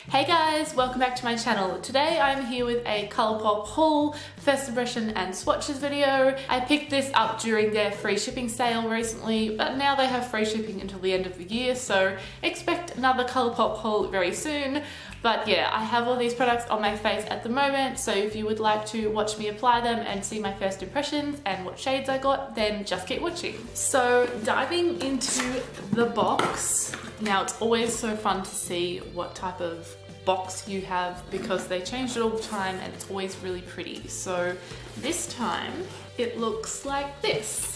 Hey guys, welcome back to my channel. Today I'm here with a COLOURPOP haul, first impression and swatches video. I picked this up during their free shipping sale recently, but now they have free shipping until the end of the year, so expect another COLOURPOP haul very soon. But yeah, I have all these products on my face at the moment, so if you would like to watch me apply them and see my first impressions and what shades I got, then just keep watching. So diving into the box. Now it's always so fun to see what type of box you have because they change it all the time and it's always really pretty. So this time it looks like this.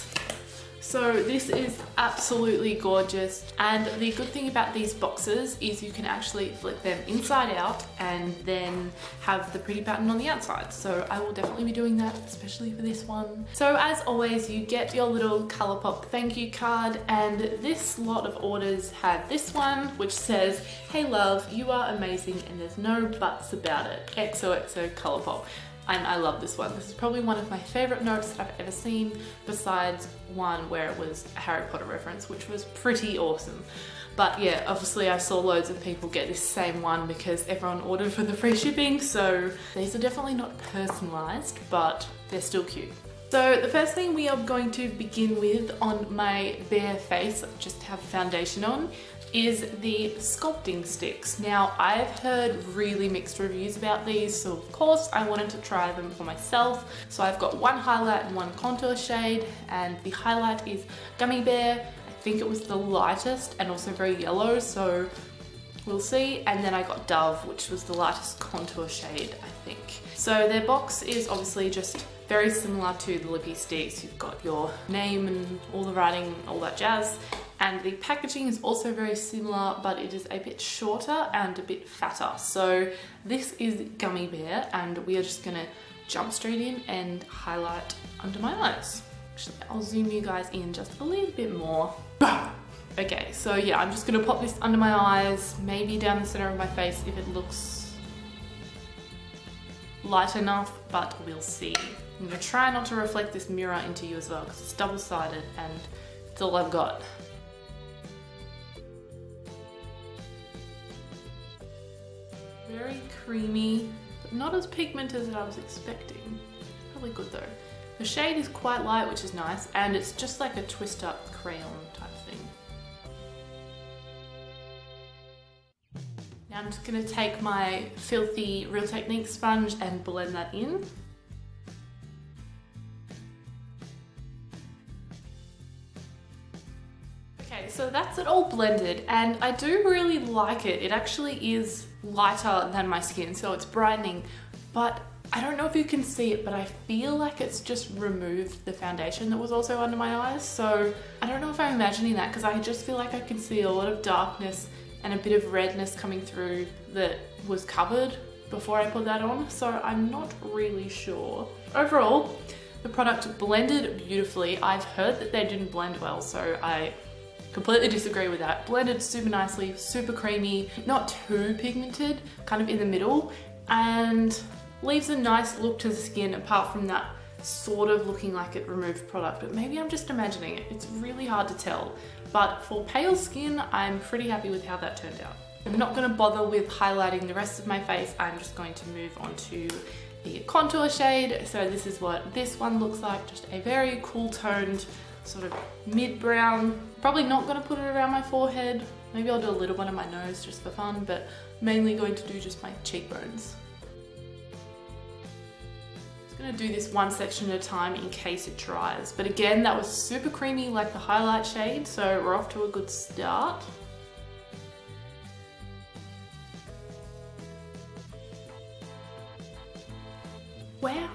So this is absolutely gorgeous, and the good thing about these boxes is you can actually flip them inside out and then have the pretty pattern on the outside. So I will definitely be doing that, especially for this one. So as always, you get your little COLOURPOP thank you card, and this lot of orders had this one which says, "Hey love, you are amazing and there's no buts about it. XOXO COLOURPOP." And I love this one. This is probably one of my favorite notes that I've ever seen, besides one where it was a Harry Potter reference, which was pretty awesome. But yeah, obviously I saw loads of people get this same one because everyone ordered for the free shipping, so these are definitely not personalized, but they're still cute. So the first thing we are going to begin with on my bare face, just have foundation on, is the sculpting sticks. Now I've heard really mixed reviews about these, so of course I wanted to try them for myself. So I've got one highlight and one contour shade, and the highlight is Gummy Bear. I think it was the lightest and also very yellow, so we'll see. And then I got Dove, which was the lightest contour shade, I think. So their box is obviously just very similar to the lippy sticks. You've got your name and all the writing, all that jazz. And the packaging is also very similar, but it is a bit shorter and a bit fatter. So this is Gummy Bear, and we are just gonna jump straight in and highlight under my eyes. Actually, I'll zoom you guys in just a little bit more. Okay, so yeah, I'm just gonna pop this under my eyes, maybe down the center of my face if it looks light enough, but we'll see. I'm gonna try not to reflect this mirror into you as well, because it's double-sided and it's all I've got. Very creamy, but not as pigmented as I was expecting. Probably good though. The shade is quite light, which is nice, and it's just like a twist up crayon type thing. Now I'm just gonna take my filthy Real Technique sponge and blend that in. Okay, so that's it all blended, and I do really like it. It actually is lighter than my skin, so it's brightening, but I don't know if you can see it, but I feel like it's just removed the foundation that was also under my eyes. So I don't know if I'm imagining that, because I just feel like I can see a lot of darkness and a bit of redness coming through that was covered before I put that on, so I'm not really sure. Overall, the product blended beautifully. I've heard that they didn't blend well, so I completely disagree with that. Blended super nicely, super creamy, not too pigmented, kind of in the middle, and leaves a nice look to the skin apart from that sort of looking like it removed product, but maybe I'm just imagining it. It's really hard to tell, but for pale skin, I'm pretty happy with how that turned out. I'm not gonna bother with highlighting the rest of my face. I'm just going to move on to the contour shade. So this is what this one looks like, just a very cool toned, sort of mid-brown. Probably not gonna put it around my forehead. Maybe I'll do a little one on my nose just for fun, but mainly going to do just my cheekbones. Just gonna do this one section at a time in case it dries. But again, that was super creamy like the highlight shade, so we're off to a good start. Wow.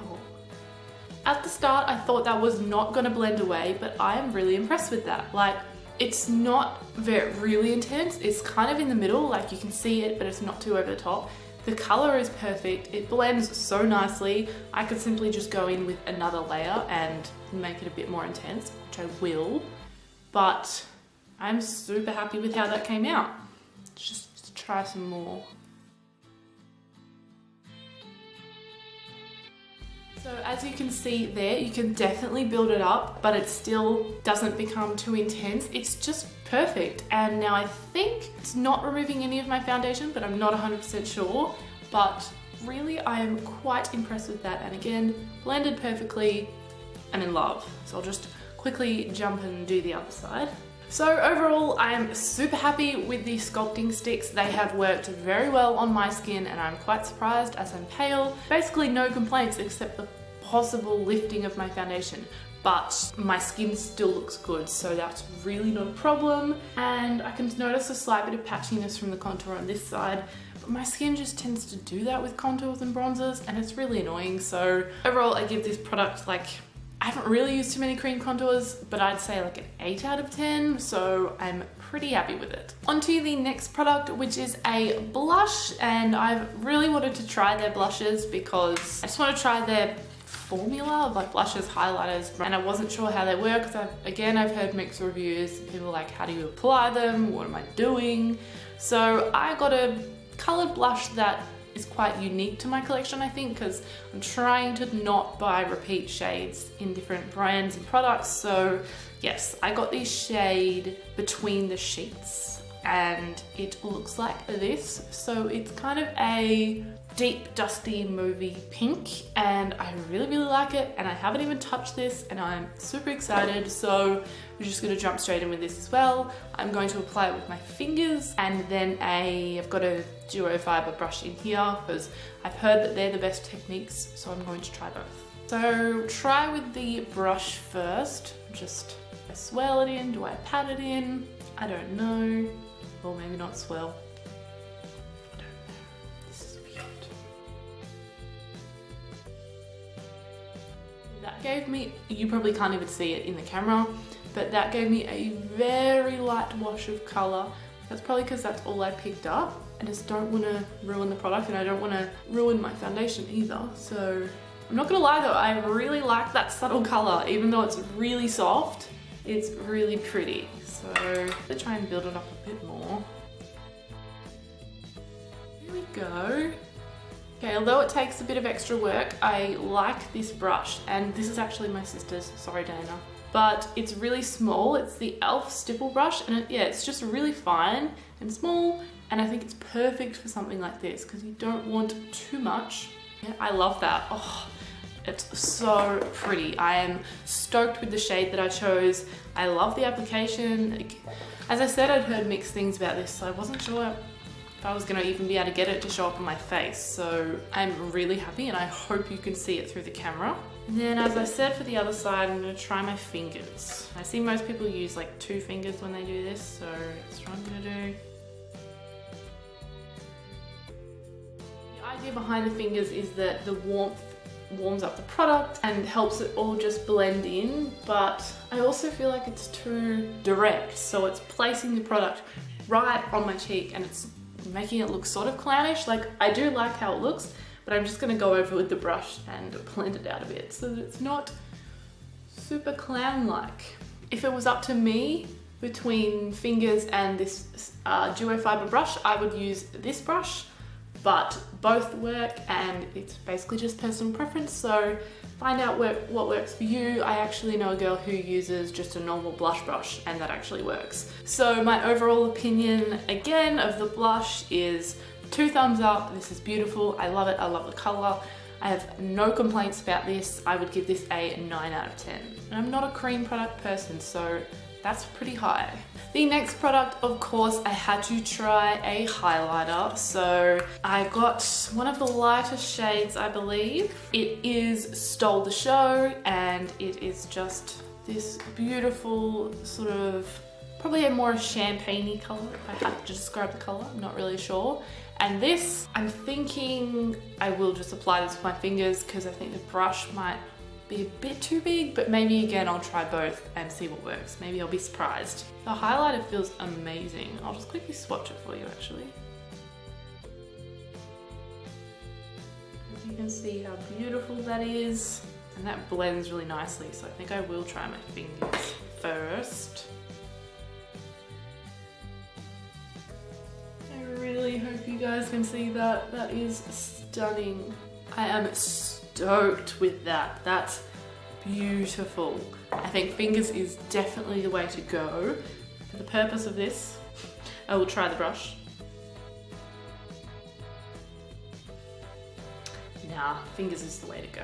At the start, I thought that was not gonna blend away, but I am really impressed with that. Like, it's not really intense. It's kind of in the middle, like you can see it, but it's not too over the top. The color is perfect. It blends so nicely. I could simply just go in with another layer and make it a bit more intense, which I will, but I'm super happy with how that came out. Let's just try some more. So as you can see there, you can definitely build it up, but it still doesn't become too intense. It's just perfect. And now I think it's not removing any of my foundation, but I'm not 100% sure. But really, I am quite impressed with that. And again, blended perfectly. I'm in love. So I'll just quickly jump and do the other side. So overall, I am super happy with the sculpting sticks. They have worked very well on my skin and I'm quite surprised as I'm pale. Basically no complaints except the possible lifting of my foundation, but my skin still looks good, so that's really not a problem. And I can notice a slight bit of patchiness from the contour on this side, but my skin just tends to do that with contours and bronzers and it's really annoying. So overall, I give this product like, I haven't really used too many cream contours, but I'd say like an 8 out of 10, so I'm pretty happy with it. On to the next product, which is a blush, and I've really wanted to try their blushes because I just want to try their formula of like blushes, highlighters, and I wasn't sure how they work because I've heard mixed reviews. People are like, how do you apply them? What am I doing? So I got a colored blush that is quite unique to my collection, I think, because I'm trying to not buy repeat shades in different brands and products. So yes, I got this shade Between the Sheets and it looks like this. So it's kind of a deep dusty movie pink and I really like it, and I haven't even touched this and I'm super excited. So we're just gonna jump straight in with this as well. I'm going to apply it with my fingers, and then I've got a duo fiber brush in here because I've heard that they're the best techniques, so I'm going to try both. So try with the brush first. Just do I swirl it in? Do I pat it in? I don't know. Or maybe not swirl. I don't know. This is weird. That gave me, you probably can't even see it in the camera, but that gave me a very light wash of color. That's probably because that's all I picked up. I just don't want to ruin the product and I don't want to ruin my foundation either. So I'm not gonna lie though, I really like that subtle color. Even though it's really soft, it's really pretty. So I'm gonna try and build it up a bit more. Here we go. Okay, although it takes a bit of extra work, I like this brush, and this is actually my sister's, sorry Dana. But it's really small, it's the e.l.f. stipple brush, and it's just really fine and small, and I think it's perfect for something like this, because you don't want too much. Yeah, I love that. Oh, it's so pretty. I am stoked with the shade that I chose. I love the application. As I said, I'd heard mixed things about this, so I wasn't sure if I was gonna even be able to get it to show up on my face. So I'm really happy, and I hope you can see it through the camera. And then, as I said, for the other side, I'm gonna try my fingers. I see most people use like 2 fingers when they do this, so that's what I'm gonna do. The idea behind the fingers is that the warmth warms up the product and helps it all just blend in, but I also feel like it's too direct, so it's placing the product right on my cheek and it's making it look sort of clownish. Like, I do like how it looks, but I'm just gonna go over with the brush and blend it out a bit so that it's not super clown-like. If it was up to me between fingers and this duo fiber brush, I would use this brush, but both work and it's basically just personal preference. So find out what works for you. I actually know a girl who uses just a normal blush brush and that actually works. So my overall opinion, again, of the blush is 2 thumbs up. This is beautiful. I love it. I love the color. I have no complaints about this. I would give this a 9 out of 10. And I'm not a cream product person, so that's pretty high. The next product, of course, I had to try a highlighter. So I got one of the lighter shades, I believe. It is Stole the Show, and it is just this beautiful sort of, probably a more champagne-y color, if I had to describe the color, I'm not really sure. And this, I'm thinking I will just apply this with my fingers because I think the brush might be a bit too big, but maybe again I'll try both and see what works. Maybe I'll be surprised. The highlighter feels amazing. I'll just quickly swatch it for you actually. As you can see how beautiful that is, and that blends really nicely, so I think I will try my fingers first. I really hope you guys can see that. That is stunning. I am stoked with that. That's beautiful. I think fingers is definitely the way to go. For the purpose of this, I will try the brush. Nah, fingers is the way to go.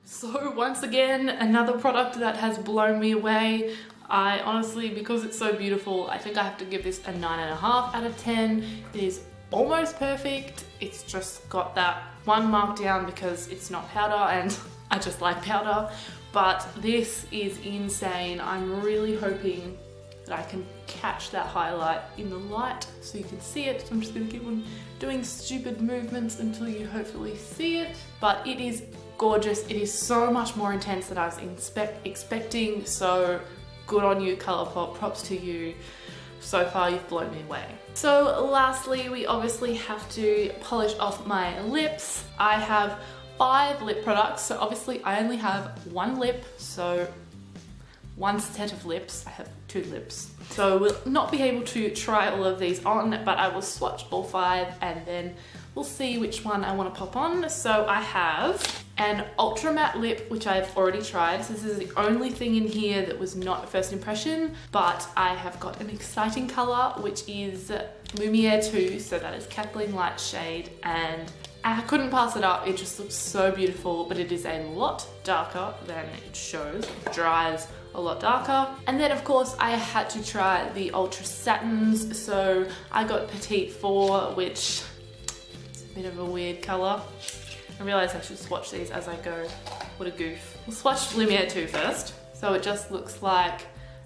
So once again, another product that has blown me away. I honestly, because it's so beautiful, I think I have to give this a 9.5 out of 10. It is almost perfect. It's just got that one mark down because it's not powder and I just like powder. But this is insane. I'm really hoping that I can catch that highlight in the light so you can see it. So I'm just gonna keep on doing stupid movements until you hopefully see it. But it is gorgeous. It is so much more intense than I was expecting. So good on you, ColourPop, props to you. So far you've blown me away. So lastly, we obviously have to polish off my lips. I have 5 lip products, so obviously I only have 1 lip, so 1 set of lips. I have 2 lips. So we'll not be able to try all of these on, but I will swatch all 5 and then we'll see which one I want to pop on. So I have an ultra matte lip, which I've already tried. So this is the only thing in here that was not a first impression, but I have got an exciting color, which is Lumiere 2. So that is Kathleen Light shade, and I couldn't pass it up. It just looks so beautiful, but it is a lot darker than it shows. It dries a lot darker. And then of course I had to try the Ultra Satins. So I got Petite 4, which is a bit of a weird color. I realize I should swatch these as I go. What a goof. We'll swatch Lumiere 2 first. So it just looks like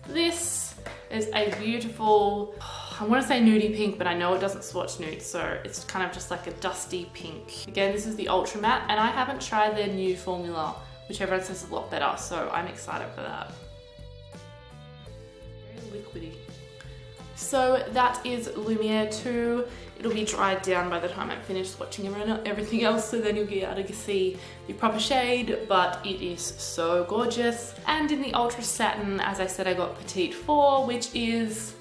this. Is a beautiful, I want to say nudie pink, but I know it doesn't swatch nude, so it's kind of just like a dusty pink. Again, this is the Ultra Matte, and I haven't tried their new formula, which everyone says is a lot better, so I'm excited for that. Very liquidy. So that is Lumiere 2. It'll be dried down by the time I'm finished swatching everything else, so then you'll be able to see the proper shade, but it is so gorgeous. And in the Ultra Satin, as I said, I got Petite 4, which is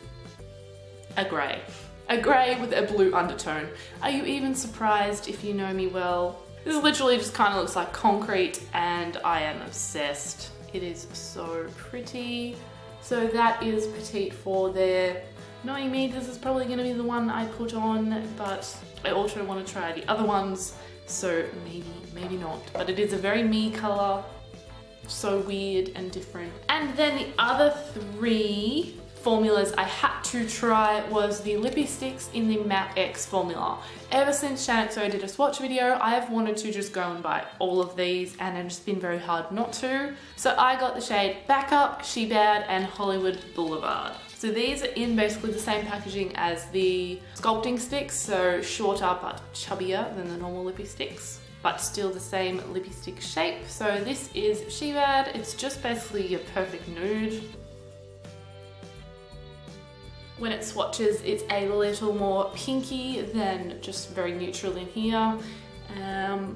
a grey. A grey with a blue undertone. Are you even surprised if you know me well? This literally just kind of looks like concrete, and I am obsessed. It is so pretty. So that is Petite 4 there. Knowing me, this is probably going to be the one I put on, but I also want to try the other ones, so maybe not. But it is a very me colour, so weird and different. And then the other 3 formulas I had to try was the lippy sticks in the Matte X formula. Ever since Shanxo did a swatch video, I have wanted to just go and buy all of these, and it's just been very hard not to. So I got the shade Backup, She Bad, and Hollywood Boulevard. So these are in basically the same packaging as the sculpting sticks, so shorter but chubbier than the normal lippy sticks, but still the same lippy stick shape. So this is She Bad. It's just basically your perfect nude. When it swatches, it's a little more pinky than just very neutral in here.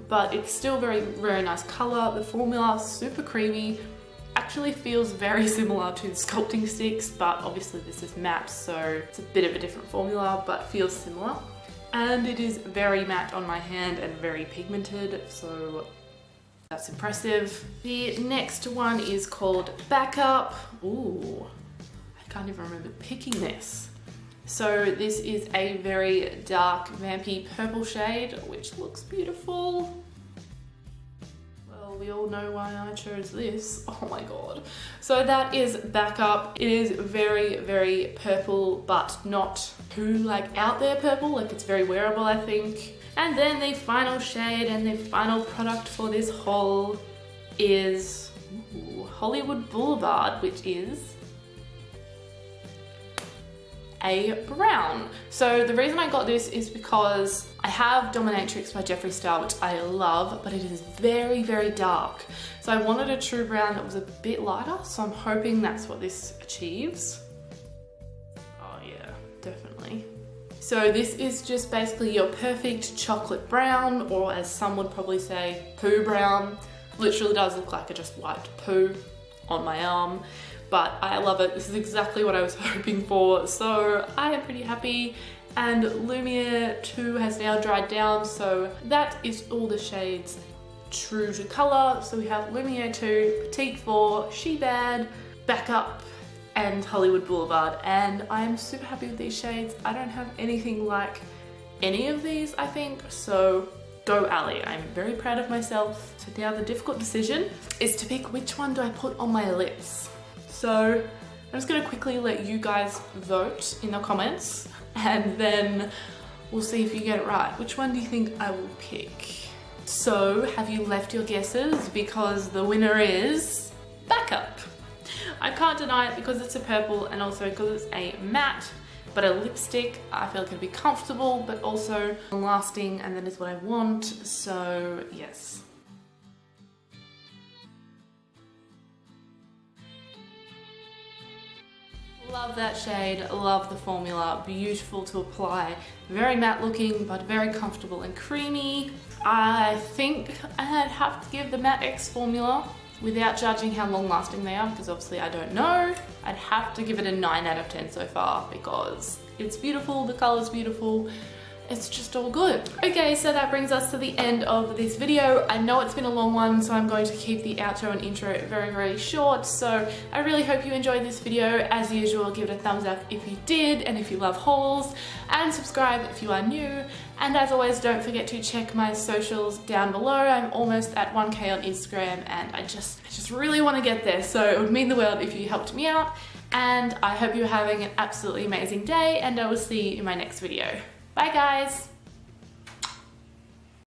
But it's still very nice color. The formula, super creamy. Actually feels very similar to the sculpting sticks, but obviously this is matte, so it's a bit of a different formula, but feels similar. And it is very matte on my hand and very pigmented, so that's impressive. The next one is called Backup. Ooh, I can't even remember picking this. So this is a very dark vampy purple shade, which looks beautiful. We all know why I chose this. Oh my god. So that is Backup. It is very purple, but not too like out there purple. Like it's very wearable, I think. And then the final shade and the final product for this haul is Hollywood Boulevard, which is a brown. So the reason I got this is because I have Dominatrix by Jeffree Star, which I love, but it is very dark. So I wanted a true brown that was a bit lighter, so I'm hoping that's what this achieves. Oh yeah, definitely. So this is just basically your perfect chocolate brown, or as some would probably say, poo brown. Literally does look like I just wiped poo on my arm. But I love it. This is exactly what I was hoping for, so I am pretty happy. and Lumiere 2 has now dried down, so that is all the shades true to colour. So we have Lumiere 2, Petite 4, She Bad, Backup, and Hollywood Boulevard, and I'm super happy with these shades. I don't have anything like any of these, I think, so go Allie. I'm very proud of myself. So now the difficult decision is to pick which one do I put on my lips. So I'm just gonna quickly let you guys vote in the comments, and then we'll see if you get it right. Which one do you think I will pick? So have you left your guesses? Because the winner is Backup. I can't deny it because it's a purple and also because it's a matte, but a lipstick I feel can be comfortable but also lasting, and that is what I want, so yes. Love that shade, love the formula, beautiful to apply, very matte looking but very comfortable and creamy. I think I'd have to give the Matte X formula, without judging how long lasting they are, because obviously I don't know, I'd have to give it a 9 out of 10 so far because it's beautiful, the colour's beautiful, it's just all good. Okay, so that brings us to the end of this video. I know it's been a long one, so I'm going to keep the outro and intro very, very short. So I really hope you enjoyed this video. As usual, give it a thumbs up if you did, and if you love hauls, and subscribe if you are new. And as always, don't forget to check my socials down below. I'm almost at 1K on Instagram, and I just really want to get there. So it would mean the world if you helped me out. And I hope you're having an absolutely amazing day, and I will see you in my next video. Bye guys!